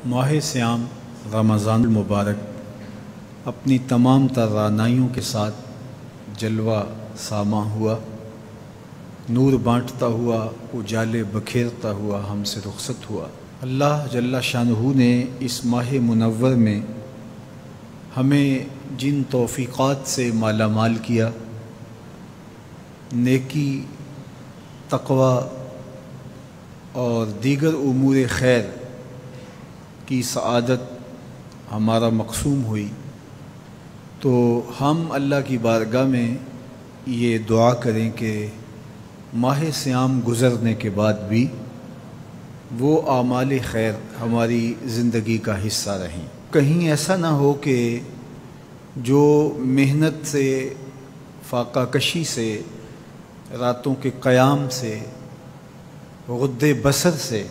ماہ سیام رمضان المبارک اپنی تمام توانائیوں کے ساتھ جلوہ ساماں ہوا، نور بانٹتا ہوا، اجالے بکھیرتا ہوا ہم سے رخصت ہوا۔ اللہ جل شانہ نے اس ماہ منور میں ہمیں جن توفیقات سے مالا مال کیا، نیکی، تقوی اور دیگر امور خیر کی سعادت ہمارا مقسوم ہوئی، تو ہم اللہ کی بارگاہ میں یہ دعا کریں کہ ماہ سیام گزرنے کے بعد بھی وہ اعمال خیر ہماری زندگی کا حصہ رہیں۔ کہیں ایسا نہ ہو کہ جو محنت سے، فاقہ کشی سے، راتوں کے قیام سے، غد بصر سے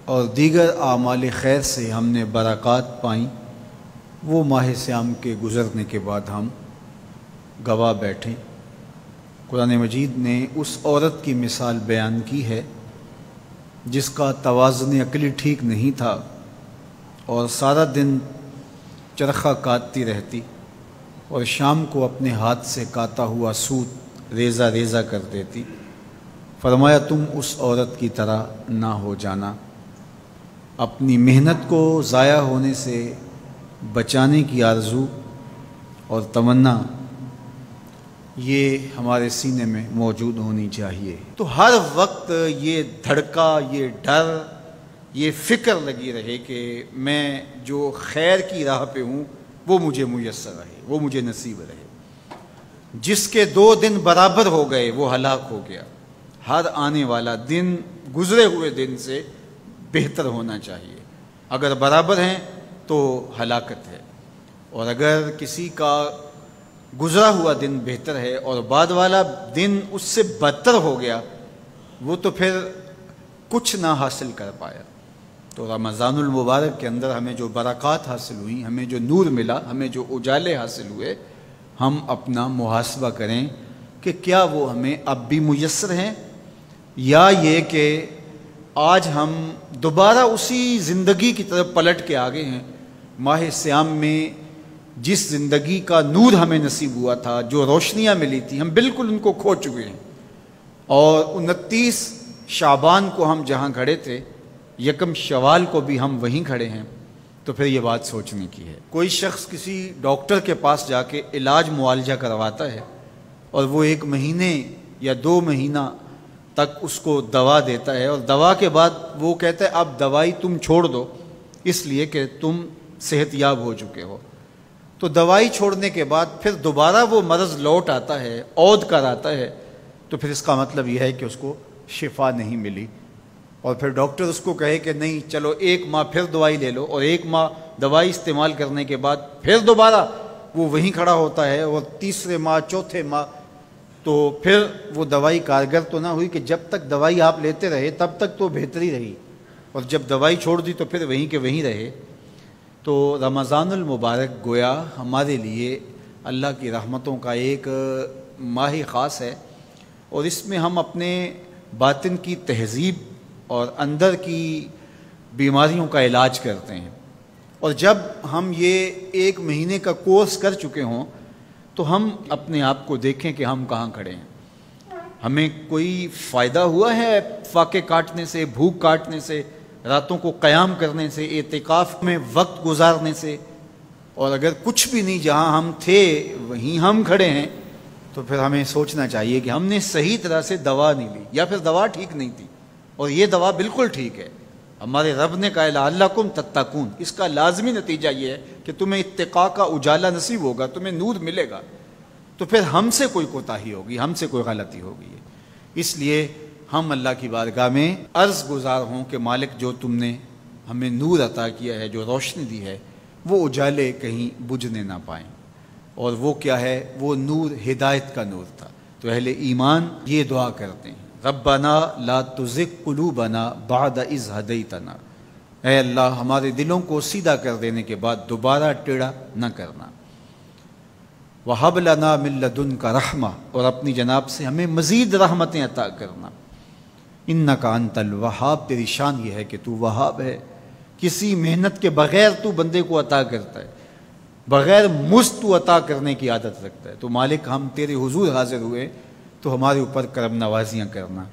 اور دیگر اعمال خیر سے ہم نے برکات پائیں، وہ ماہ سیام کے گزرنے کے بعد ہم گواہ بیٹھیں۔ قرآن مجید نے اس عورت کی مثال بیان کی ہے جس کا توازن عقلی ٹھیک نہیں تھا اور سارا دن چرخہ کاٹتی رہتی اور شام کو اپنے ہاتھ سے کاتا ہوا سوت ریزہ ریزہ کر دیتی۔ فرمایا تم اس عورت کی طرح نہ ہو جانا، اپنی محنت کو ضائع ہونے سے بچانے کی آرزو اور تمنا یہ ہمارے سینے میں موجود ہونی چاہیے۔ تو ہر وقت یہ دھڑکا، یہ ڈر، یہ فکر لگی رہے کہ میں جو خیر کی راہ پہ ہوں وہ مجھے میسر رہے، وہ مجھے نصیب رہے۔ جس کے 2 دن برابر ہو گئے وہ ہلاک ہو گیا۔ ہر آنے والا دن گزرے ہوئے دن سے بہتر ہونا چاہیے۔ اگر برابر ہیں تو ہلاکت ہے، اور اگر کسی کا گزرا ہوا دن بہتر ہے اور بعد والا دن اس سے بدتر ہو گیا، وہ تو پھر کچھ نہ حاصل کر پایا۔ تو رمضان المبارک کے اندر ہمیں جو برکات حاصل ہوئیں، ہمیں جو نور ملا، ہمیں جو اجالے حاصل ہوئے، ہم اپنا محاسبہ کریں کہ کیا وہ ہمیں اب بھی میسر ہیں، یا یہ کہ آج ہم دوبارہ اسی زندگی کی طرف پلٹ کے آگے ہیں۔ ماہ سیام میں جس زندگی کا نور ہمیں نصیب ہوا تھا، جو روشنیاں ملی تھیں، ہم بالکل ان کو کھو چکے ہیں، اور 29 شعبان کو ہم جہاں کھڑے تھے، 1 شوال کو بھی ہم وہیں کھڑے ہیں۔ تو پھر یہ بات سوچنے کی ہے۔ کوئی شخص کسی ڈاکٹر کے پاس جا کے علاج معالجہ کرواتا ہے اور وہ 1 مہینے یا 2 مہینہ تک اس کو دوا دیتا ہے، اور دوا کے بعد وہ کہتا ہے اب دوائی تم چھوڑ دو اس لیے کہ تم صحت یاب ہو چکے ہو۔ تو دوائی چھوڑنے کے بعد پھر دوبارہ وہ مرض لوٹ آتا ہے، عود کر آتا ہے، تو پھر اس کا مطلب یہ ہے کہ اس کو شفا نہیں ملی، اور پھر ڈاکٹر اس کو کہے کہ نہیں چلو 1 ماہ پھر دوائی لے لو، اور 1 ماہ دوائی استعمال کرنے کے بعد پھر دوبارہ وہ وہیں کھڑا ہوتا ہے، اور تیسرے ماہ، چوتھے ماہ، تو پھر وہ دوائی کارگر تو نہ ہوئی کہ جب تک دوائی آپ لیتے رہے تب تک تو بہتری رہی، اور جب دوائی چھوڑ دی تو پھر وہیں کے وہیں رہے۔ تو رمضان المبارک گویا ہمارے لیے اللہ کی رحمتوں کا ایک ماہ خاص ہے، اور اس میں ہم اپنے باطن کی تہذیب اور اندر کی بیماریوں کا علاج کرتے ہیں، اور جب ہم یہ 1 مہینے کا کورس کر چکے ہوں تو ہم اپنے آپ کو دیکھیں کہ ہم کہاں کھڑے ہیں۔ ہمیں کوئی فائدہ ہوا ہے فاقے کاٹنے سے، بھوک کاٹنے سے، راتوں کو قیام کرنے سے، اعتکاف میں وقت گزارنے سے؟ اور اگر کچھ بھی نہیں، جہاں ہم تھے وہیں ہم کھڑے ہیں، تو پھر ہمیں سوچنا چاہیے کہ ہم نے صحیح طرح سے دوا نہیں لی، یا پھر دوا ٹھیک نہیں تھی، اور یہ دوا بالکل ٹھیک ہے۔ ہمارے رب نے کہا لعلکم تتقون، اس کا لازمی نتیجہ یہ ہے کہ تمہیں اتقاء کا اجالا نصیب ہوگا، تمہیں نور ملے گا۔ تو پھر ہم سے کوئی کوتاہی ہوگی، ہم سے کوئی غلطی ہوگی، اس لیے ہم اللہ کی بارگاہ میں عرض گزار ہوں کہ مالک جو تم نے ہمیں نور عطا کیا ہے، جو روشنی دی ہے، وہ اجالے کہیں بجھنے نہ پائیں، اور وہ کیا ہے؟ وہ نور ہدایت کا نور تھا۔ تو اہل ایمان یہ دعا کرتے ہیں ربنا لا تزغ قلوبنا بعد اذ ہدیتنا، اے اللہ ہمارے دلوں کو سیدھا کر دینے کے بعد دوبارہ ٹیڑھا نہ کرنا۔ وَهَبْ لَنَا مِن لَّدُنْكَ رَحْمَةً، اور اپنی جناب سے ہمیں مزید رحمتیں عطا کرنا۔ اِنَّكَ أَنتَ الْوَهَّابُ، تیری شان یہ ہے کہ تو وہاب ہے، کسی محنت کے بغیر تو بندے کو عطا کرتا ہے، بغیر مزد تو عطا کرنے کی عادت رکھتا ہے۔ تو مالک ہم تیرے حضور حاضر ہوئے تو ہمارے اوپر کرم نوازیاں کرنا۔